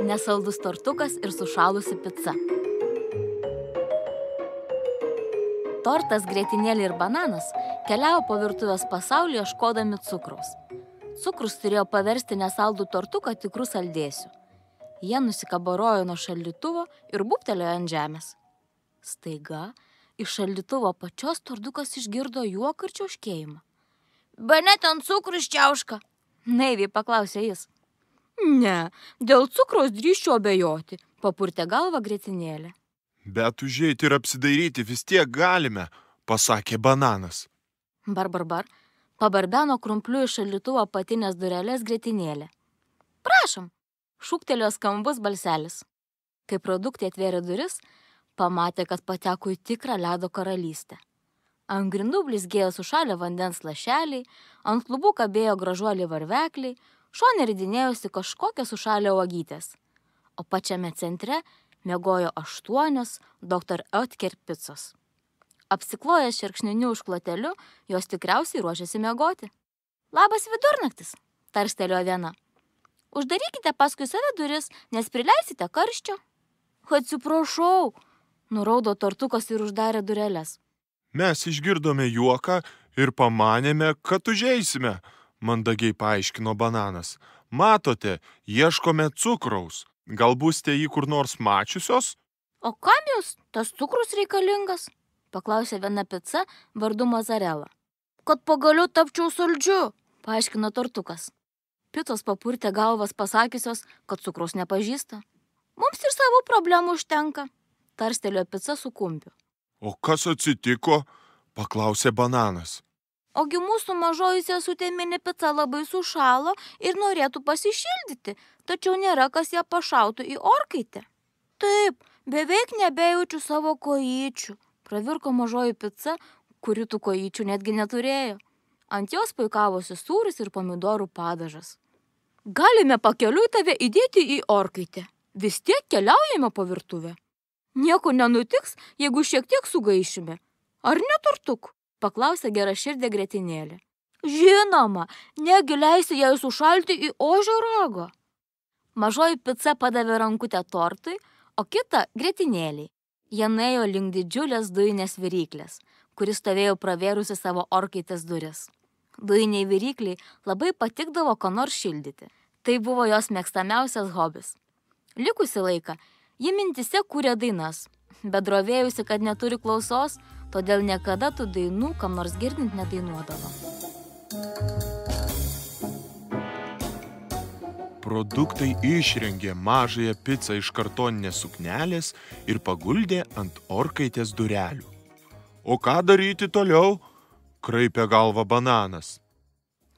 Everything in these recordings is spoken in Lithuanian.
nesaldus tortukas ir sušalusi pica. Tortas, grietinėlė ir bananas keliavo po virtuvės pasaulį ieškodami cukraus. Cukrus turėjo paversti nesaldų tortuką tikrų saldėsių. Jie nusikaborojo nuo šaldytuvo ir būptelėjo ant žemės. Staiga iš šaldytuvo pačios tortukas išgirdo juoką ir čiauškėjimą. "Bene ten cukrus čiauška?" naiviai paklausė jis. "Ne, dėl cukraus drįsčiau abejoti", papurtė galvą grietinėlė. "Bet užeiti ir apsidairyti vis tiek galime", pasakė bananas. Barbarbar pabarbeno krumpliu iš šaldytuvo apatinės durelės grietinėlė. "Prašom", šūktelėjo skambus balselis. Kai produktė atvėrė duris, pamatė, kad pateko į tikrą ledo karalystę. Ant grindų blizgėjo sušalę vandens lašeliai, ant lubų kabėjo gražuoliai varvekliai, šone ridinėjosi kažkokios sušalę uogytės, o pačiame centre miegojo 8 Dr. Oetker picos. Apsiklojęs šerkšniniu užkloteliu, jos tikriausiai ruošėsi miegoti. "Labas vidurnaktis", tarstelėjo viena. "Uždarykite paskui save duris, nes prileisite karščio." "Atsiprašau", nuraudo tortukas ir uždarė dureles. "Mes išgirdome juoką ir pamanėme, kad užeisime", mandagiai paaiškino bananas. "Matote, ieškome cukraus. Gal būsite jį kur nors mačiusios?" "O kam jūs tas cukrus reikalingas?" paklausė viena pica vardu Mozzarella. "Kad pagaliau tapčiau saldžiu", paaiškino tortukas. Picos papurtė galvas pasakiusios, kad cukraus nepažįsta. "Mums ir savo problemų užtenka", tarstelėjo pica su kumpiu. "O kas atsitiko?" paklausė bananas. "Ogi mūsų mažoji sesutė mini pica labai sušalo ir norėtų pasišildyti, tačiau nėra kas ją pašautų į orkaitę." "Taip, beveik nebejaučiu savo kojyčių", pravirko mažoji pica, kuri tų kojyčių netgi neturėjo. Ant jos puikavosi sūris ir pomidorų padažas. "Galime pakeliui tave įdėti į orkaitę. Vis tiek keliaujame po virtuvę. Nieko nenutiks, jeigu šiek tiek sugaišime. Ar ne, tortuk?" paklausė geraširdė grietinėlė. "Žinoma, negi leisi jai sušalti į ožio ragą." Mažoji pica padavė rankutę tortui, o kitą grietinėliai. Jie nuėjo link didžiulės dujinės viryklės, kuris stovėjo pravėrusi savo orkaitės duris. Dujiniai virykliai labai patikdavo ką nors šildyti. Tai buvo jos mėgstamiausias hobis. Likusį laiką ji mintise kūrė dainas, bet drovėjusi, kad neturi klausos, todėl niekada tų dainų kam nors girdint nedainuodavo. Produktai išrengė mažąją picą iš kartoninės suknelės ir paguldė ant orkaitės durelių. "O ką daryti toliau?" kraipė galvą bananas.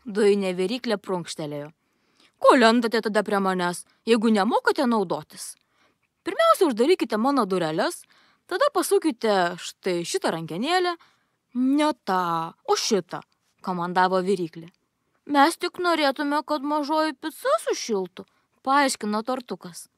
Dujinė viryklė prunkštelėjo. "Ko lendate tada prie manęs, jeigu nemokate naudotis? Pirmiausia, uždarykite mano dureles, tada pasukite štai šitą rankenėlę." "Ne tą, o šitą", komandavo viryklė. "Mes tik norėtume, kad mažoji pica sušiltų", paaiškino tortukas.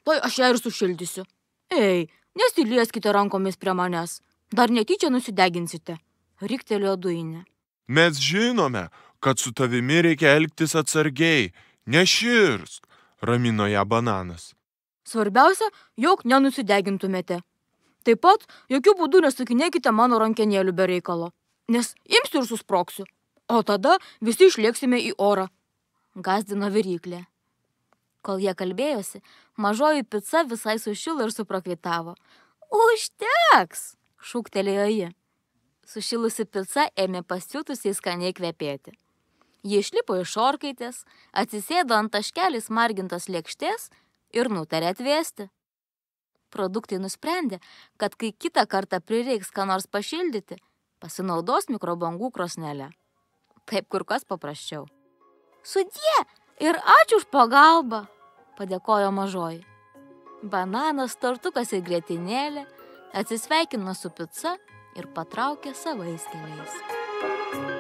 "Tai aš ją ir sušildysiu." "Ei, nesilieskite rankomis prie manęs, dar netyčia nusideginsite", riktelėjo dujinė. "Mes žinome, kad su tavimi reikia elgtis atsargiai. Neširsk", ramino ją bananas. "Svarbiausia, jog nenusidegintumėte. Taip pat jokių būdų nesukinėkite mano rankenėlių be reikalo, nes imsiu ir susproksiu. O tada visi išlėksime į orą", gazdino viryklė. Kol jie kalbėjosi, mažoji pica visai sušilo ir suprakaitavo. "Užteks", šūktelėjo ji. Sušilusi pica ėmė pasiutusiai skaniai kvepėti. Ji išlipo iš orkaitės, atsisėdo ant taškelį margintos lėkštės ir nutarė atvėsti. Produktai nusprendė, kad kai kitą kartą prireiks ką nors pašildyti, pasinaudos mikrobangų krosnelę. Taip kur kas paprasčiau. "Sudie ir ačiū už pagalbą", padėkojo mažoji. Bananas, tortukas ir grietinėlė atsisveikino su pica ir patraukė savais keliais.